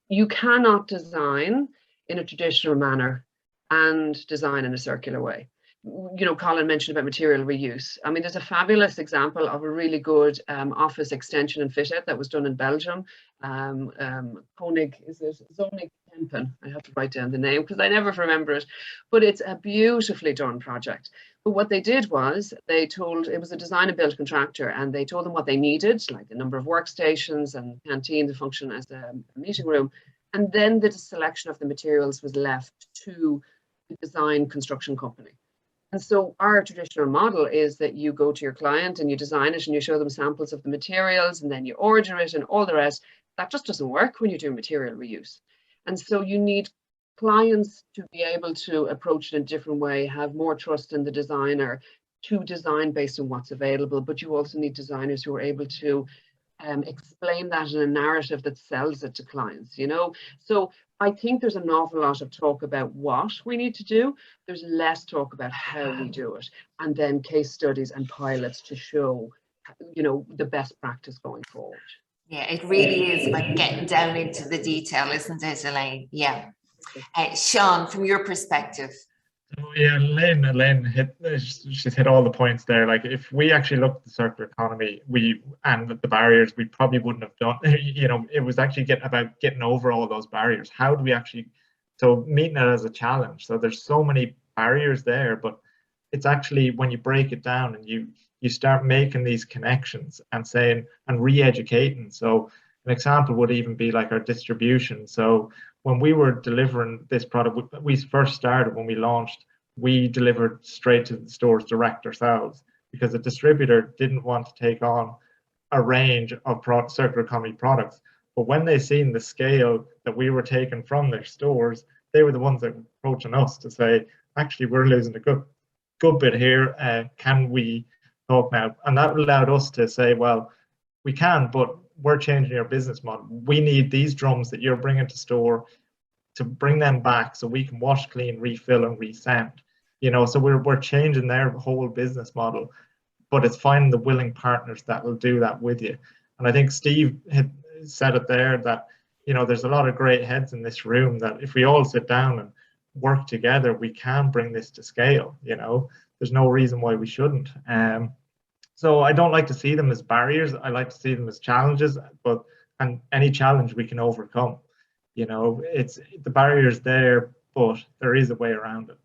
You cannot design in a traditional manner and design in a circular way. Colin mentioned about material reuse. I mean, there's a fabulous example of a really good office extension and fit out that was done in Belgium. Konig, is it Zonig Kempen? I have to write down the name because I never remember it, but it's a beautifully done project. But what they did was it was a design and build contractor, and they told them what they needed, like the number of workstations and canteen to function as a meeting room. And then the selection of the materials was left to the design construction company. And so our traditional model is that you go to your client and you design it and you show them samples of the materials and then you order it and all the rest. That just doesn't work when you do material reuse. And so you need clients to be able to approach it in a different way, have more trust in the designer to design based on what's available. But you also need designers who are able to explain that in a narrative that sells it to clients, So I think there's an awful lot of talk about what we need to do. There's less talk about how we do it, and then case studies and pilots to show, the best practice going forward. Yeah, it really is about getting down into the detail, isn't it, Elaine? Yeah. Sean, from your perspective. Oh, yeah, Elaine she's hit all the points there. Like, if we actually looked at the circular economy, and the barriers, we probably wouldn't have done. It was actually about getting over all those barriers. How do we actually? So meeting it as a challenge. So there's so many barriers there, but it's actually when you break it down and you start making these connections and saying and re-educating. So an example would even be like our distribution. So when we were delivering this product, we first started when we launched, we delivered straight to the stores direct ourselves, because the distributor didn't want to take on a range of circular economy products. But when they seen the scale that we were taking from their stores, they were the ones that were approaching us to say, actually, we're losing a good bit here. Can we talk now? And that allowed us to say, well, we can, but we're changing our business model. We need these drums that you're bringing to store to bring them back so we can wash, clean, refill, and resend. So we're changing their whole business model. but it's finding the willing partners that will do that with you. And I think Steve had said it there that, you know, there's a lot of great heads in this room that if we all sit down and work together, we can bring this to scale. You know, there's no reason why we shouldn't. So I don't like to see them as barriers. I like to see them as challenges, and any challenge we can overcome. You know, it's the barriers there, but there is a way around it.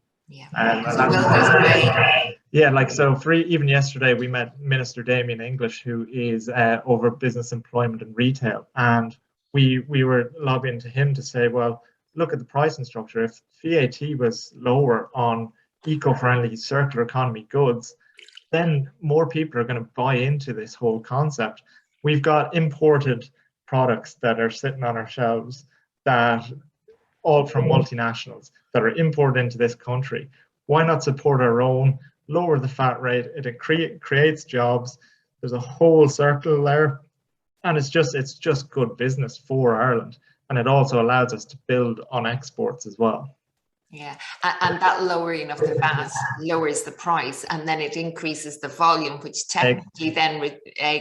Yeah, like so even yesterday we met Minister Damien English, who is over business employment and retail, and we were lobbying to him to say, well, look at the pricing structure. If VAT was lower on eco-friendly circular economy goods, then more people are going to buy into this whole concept. We've got imported products that are sitting on our shelves that all from multinationals that are imported into this country. Why not support our own, lower the VAT rate? It creates jobs. There's a whole circle there, and it's just good business for Ireland, and it also allows us to build on exports as well. Yeah, and that lowering of the VAT lowers the price, and then it increases the volume, which technically then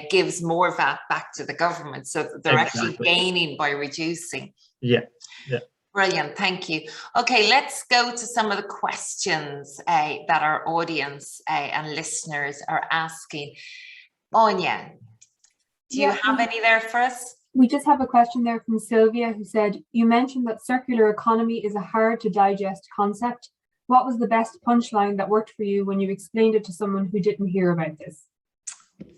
gives more VAT back to the government. So they're actually gaining by reducing. Yeah, yeah. Brilliant, thank you. Okay, let's go to some of the questions that our audience and listeners are asking. Anya, do you have any there for us? We just have a question there from Sylvia, who said, you mentioned that circular economy is a hard to digest concept. What was the best punchline that worked for you when you explained it to someone who didn't hear about this?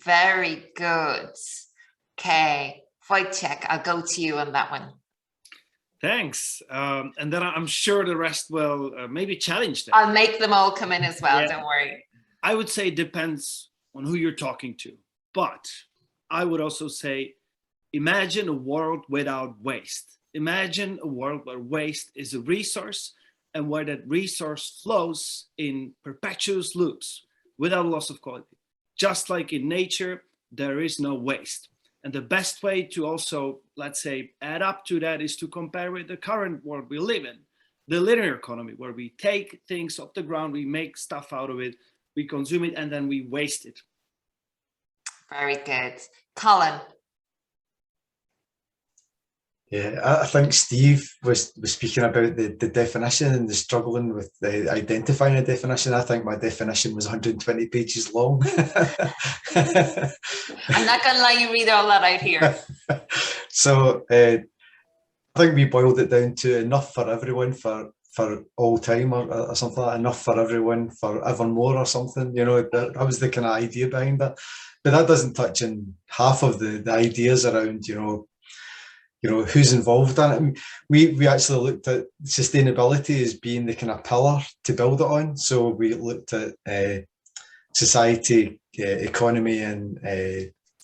Very good. Okay, Wojciech, I'll go to you on that one. Thanks. And then I'm sure the rest will maybe challenge them. I'll make them all come in as well, don't worry. I would say it depends on who you're talking to. But I would also say, imagine a world without waste. Imagine a world where waste is a resource and where that resource flows in perpetuous loops without loss of quality. Just like in nature, there is no waste. And the best way to also, let's say, add up to that is to compare with the current world we live in, the linear economy, where we take things off the ground, we make stuff out of it, we consume it, and then we waste it. Very good. Colin. Yeah, I think Steve was speaking about the definition and the struggling with identifying a definition. I think my definition was 120 pages long. I'm not going to let you read all that out here. So I think we boiled it down to enough for everyone for all time or something like that. Enough for everyone for evermore or something. You know, that was the kind of idea behind that. But that doesn't touch on half of the ideas around, you know, who's involved in it. I mean, we actually looked at sustainability as being the kind of pillar to build it on. So we looked at society, economy, and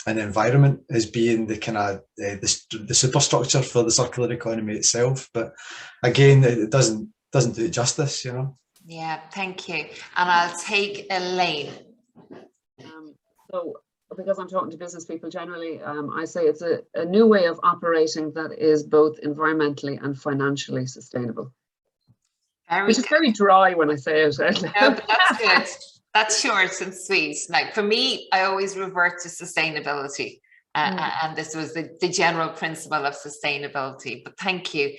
environment as being the kind of the superstructure for the circular economy itself. But again, it doesn't do it justice, you know. Yeah, thank you. And I'll take Elaine. So, because I'm talking to business people generally, I say it's a new way of operating that is both environmentally and financially sustainable. Which is very dry when I say it. No, but that's good. That's short and sweet. Like for me, I always revert to sustainability. And this was the general principle of sustainability. But thank you.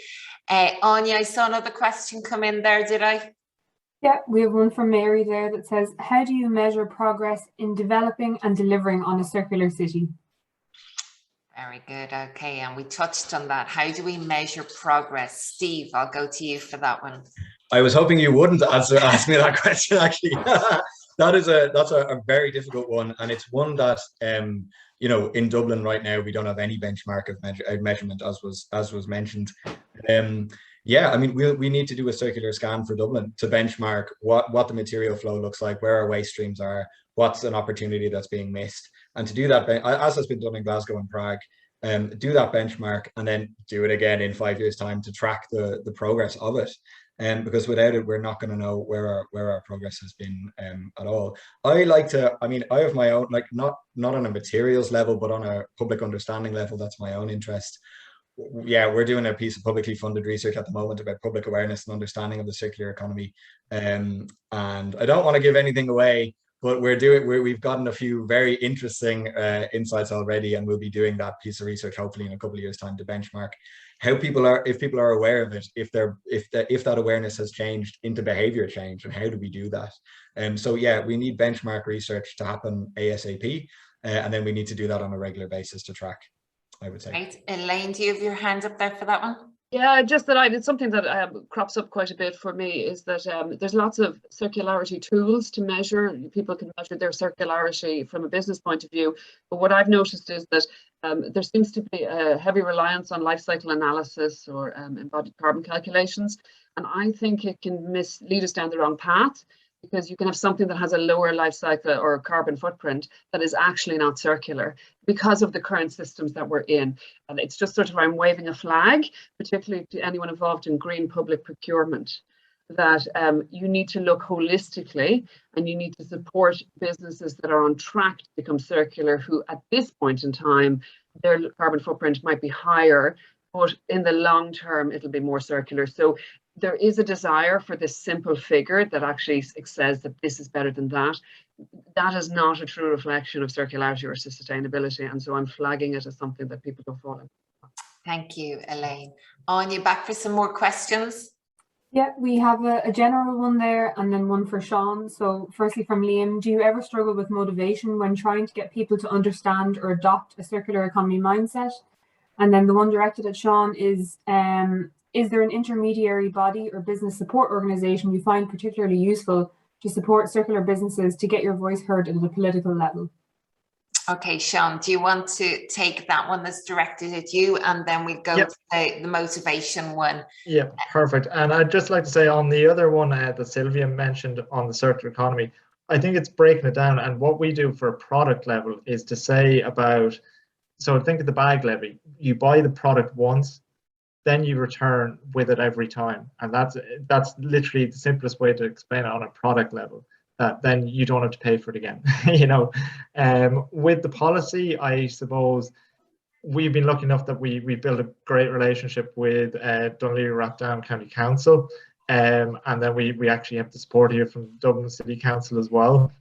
Anya, I saw another question come in there, did I? Yeah, we have one from Mary there that says, how do you measure progress in developing and delivering on a circular city? Very good. Okay, and we touched on that. How do we measure progress? Steve, I'll go to you for that one. I was hoping you wouldn't ask me that question, actually. That's a very difficult one, and it's one that you know, in Dublin right now we don't have any benchmark of measurement, as was mentioned. Yeah, I mean, we need to do a circular scan for Dublin to benchmark what the material flow looks like, where our waste streams are, what's an opportunity that's being missed, and to do that, as has been done in Glasgow and Prague, do that benchmark and then do it again in 5 years' time to track the progress of it. Because without it, we're not going to know where our progress has been at all. I have my own, like not on a materials level, but on a public understanding level. That's my own interest. Yeah, we're doing a piece of publicly funded research at the moment about public awareness and understanding of the circular economy. And I don't want to give anything away, but we've gotten a few very interesting insights already, and we'll be doing that piece of research hopefully in a couple of years' time to benchmark how people are, if people are aware of it, if that awareness has changed into behavior change, and how do we do that? So yeah, we need benchmark research to happen ASAP, and then we need to do that on a regular basis to track, I would say. Right. Elaine, do you have your hand up there for that one? Yeah, just that it's something that crops up quite a bit for me, is that there's lots of circularity tools to measure. People can measure their circularity from a business point of view. But what I've noticed is that there seems to be a heavy reliance on life cycle analysis or embodied carbon calculations. And I think it can lead us down the wrong path, because you can have something that has a lower life cycle or carbon footprint that is actually not circular because of the current systems that we're in. And it's just sort of, I'm waving a flag, particularly to anyone involved in green public procurement, that you need to look holistically, and you need to support businesses that are on track to become circular, who at this point in time, their carbon footprint might be higher, but in the long term, it'll be more circular. So there is a desire for this simple figure that actually says that this is better than that. That is not a true reflection of circularity or sustainability. And so I'm flagging it as something that people don't follow. Thank you, Elaine. Anya, back for some more questions? Yeah, we have a general one there and then one for Sean. So firstly from Liam, do you ever struggle with motivation when trying to get people to understand or adopt a circular economy mindset? And then the one directed at Sean is there an intermediary body or business support organization you find particularly useful to support circular businesses to get your voice heard at a political level? Okay, Sean, do you want to take that one that's directed at you, and then we go to the motivation one? Yeah, perfect. And I'd just like to say on the other one that Sylvia mentioned on the circular economy, I think it's breaking it down. And what we do for a product level is to say about, so think of the bag levy. You buy the product once, then you return with it every time. And that's literally the simplest way to explain it on a product level. That then you don't have to pay for it again. You know, with the policy, I suppose we've been lucky enough that we built a great relationship with Dunleary Rathdown County Council, and then we actually have the support here from Dublin City Council as well.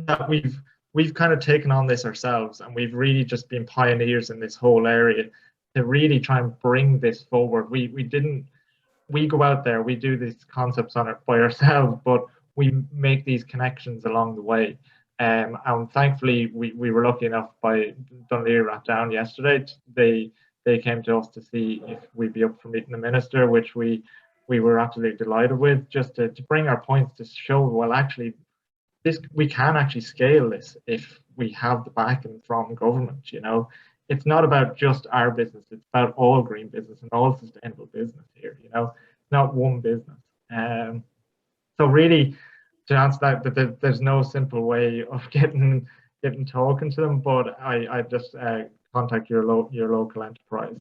That we've kind of taken on this ourselves, and we've really just been pioneers in this whole area to really try and bring this forward. We go out there, we do these concepts on it by ourselves, but we make these connections along the way. And thankfully, we were lucky enough by Dunleary Rathdown yesterday. They came to us to see if we'd be up for meeting the minister, which we were absolutely delighted with, just to bring our points to show, well, actually, we can actually scale this if we have the backing from government. You know, it's not about just our business; it's about all green business and all sustainable business here. You know, not one business. So really, to answer that, there's no simple way of getting talking to them, but I just contact your local enterprise.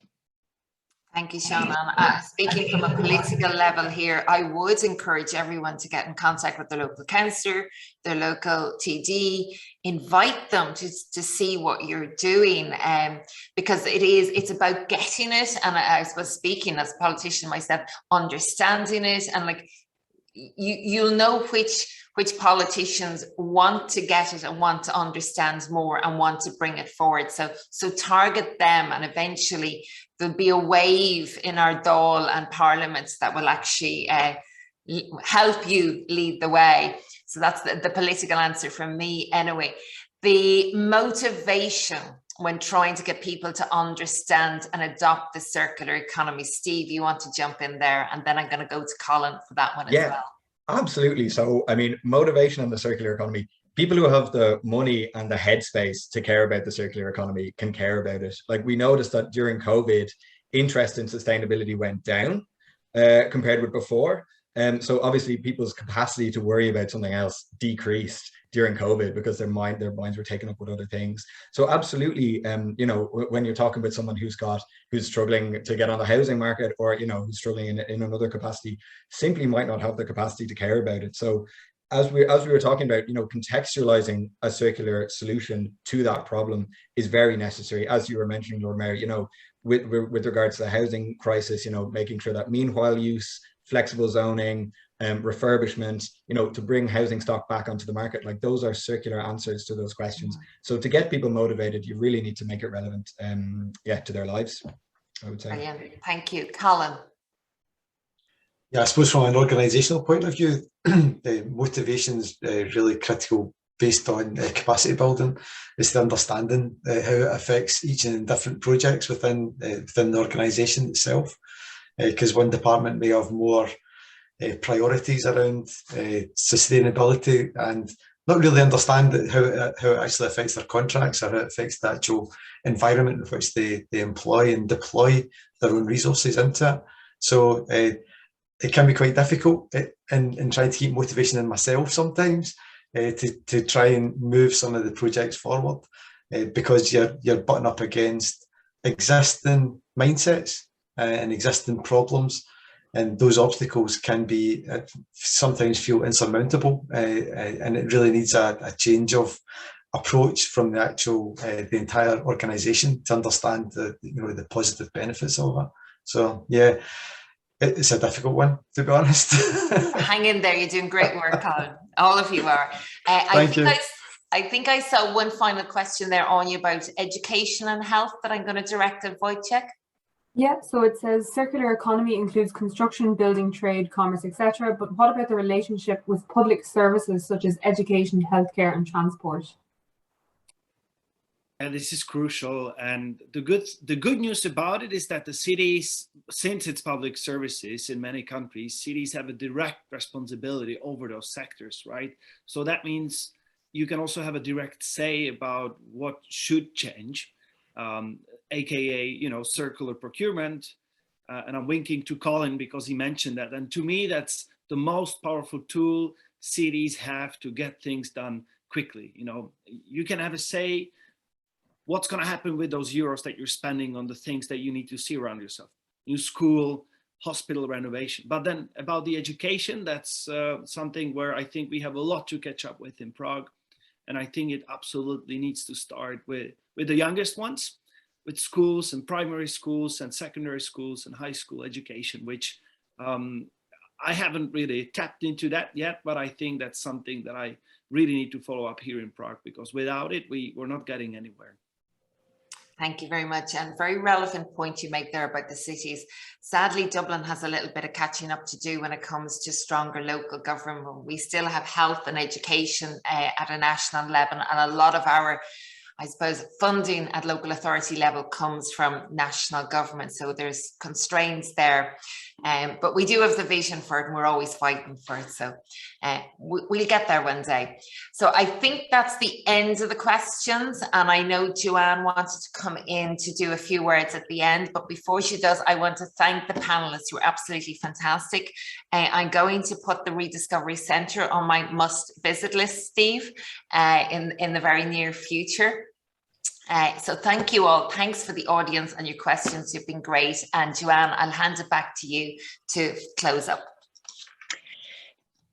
Thank you, Sean. Speaking from a political level here, I would encourage everyone to get in contact with their local councillor, their local TD, invite them to see what you're doing, because it's about getting it. And I suppose, speaking as a politician myself, understanding it, and like you'll know which politicians want to get it and want to understand more and want to bring it forward. So target them, and eventually there'll be a wave in our Dáil and parliaments that will actually help you lead the way. So that's the political answer from me anyway. The motivation when trying to get people to understand and adopt the circular economy. Steve, you want to jump in there, and then I'm going to go to Colin for that one as well. Absolutely. So, I mean, motivation in the circular economy, people who have the money and the headspace to care about the circular economy can care about it. Like, we noticed that during COVID, interest in sustainability went down compared with before. So obviously people's capacity to worry about something else decreased during COVID because their minds were taken up with other things. So absolutely, you know, when you're talking about someone who's struggling to get on the housing market, or, you know, who's struggling in another capacity, simply might not have the capacity to care about it. So as we were talking about, you know, contextualizing a circular solution to that problem is very necessary. As you were mentioning, Lord Mayor, you know, with regards to the housing crisis, you know, making sure that meanwhile use, flexible zoning, refurbishment, to bring housing stock back onto the market. Like, those are circular answers to those questions. So to get people motivated, you really need to make it relevant, to their lives, I would say. Brilliant. Thank you. Colin. Yeah, I suppose from an organisational point of view, the motivation is really critical based on capacity building. It's the understanding how it affects each and different projects within the organisation itself. Because one department may have more priorities around sustainability and not really understand how it actually affects their contracts or how it affects the actual environment in which they employ and deploy their own resources into it. So it can be quite difficult in trying to keep motivation in myself sometimes to try and move some of the projects forward because you're butting up against existing mindsets and existing problems, and those obstacles can be sometimes feel insurmountable, and it really needs a change of approach from the actual the entire organisation to understand the positive benefits of it. So yeah, it's a difficult one, to be honest. Hang in there, you're doing great work, Colin. All of you are. Thank you. I think I saw one final question there on you about education and health that I'm going to direct at Wojciech. Yeah, so it says circular economy includes construction, building, trade, commerce, etc. But what about the relationship with public services such as education, healthcare, and transport? And this is crucial. And the good news about it is that the cities, since it's public services in many countries, cities have a direct responsibility over those sectors, right? So that means you can also have a direct say about what should change. AKA, circular procurement. And I'm winking to Colin because he mentioned that. And to me, that's the most powerful tool cities have to get things done quickly. You can have a say what's going to happen with those euros that you're spending on the things that you need to see around yourself. New school, hospital renovation. But then about the education, that's something where I think we have a lot to catch up with in Prague. And I think it absolutely needs to start with the youngest ones, with schools and primary schools and secondary schools and high school education, which I haven't really tapped into that yet, but I think that's something that I really need to follow up here in Prague, because without it, we're not getting anywhere. Thank you very much. And very relevant point you make there about the cities. Sadly, Dublin has a little bit of catching up to do when it comes to stronger local government. We still have health and education at a national level, and a lot of our, I suppose, funding at local authority level comes from national government. So there's constraints there, but we do have the vision for it and we're always fighting for it. So we'll get there one day. So I think that's the end of the questions. And I know Joanne wanted to come in to do a few words at the end, but before she does, I want to thank the panelists who are absolutely fantastic. I'm going to put the Rediscovery Centre on my must visit list, Steve, in the very near future. So thank you all. Thanks for the audience and your questions. You've been great. And Joanne, I'll hand it back to you to close up.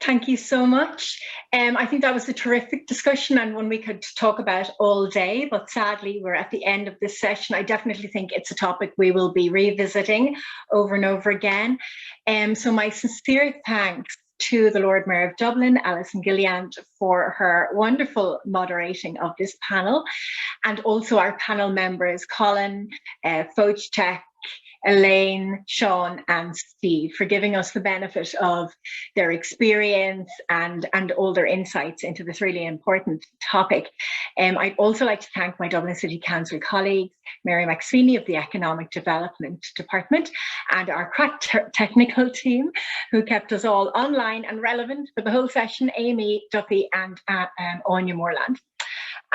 Thank you so much. I think that was a terrific discussion and one we could talk about all day, but sadly we're at the end of this session. I definitely think it's a topic we will be revisiting over and over again. So my sincere thanks to the Lord Mayor of Dublin, Alison Gilliand, for her wonderful moderating of this panel, and also our panel members, Colin, Wojciech, Elaine, Sean and Steve, for giving us the benefit of their experience and all their insights into this really important topic. I'd also like to thank my Dublin City Council colleagues, Mary McSweeney of the Economic Development Department, and our crack technical team who kept us all online and relevant for the whole session, Amy, Duffy and Anya Moreland.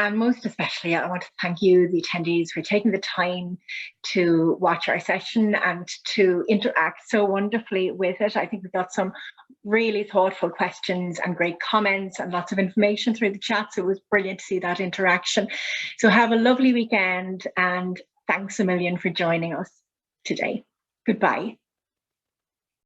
And most especially, I want to thank you, the attendees, for taking the time to watch our session and to interact so wonderfully with it. I think we got some really thoughtful questions and great comments and lots of information through the chat. So it was brilliant to see that interaction. So have a lovely weekend and thanks a million for joining us today. Goodbye.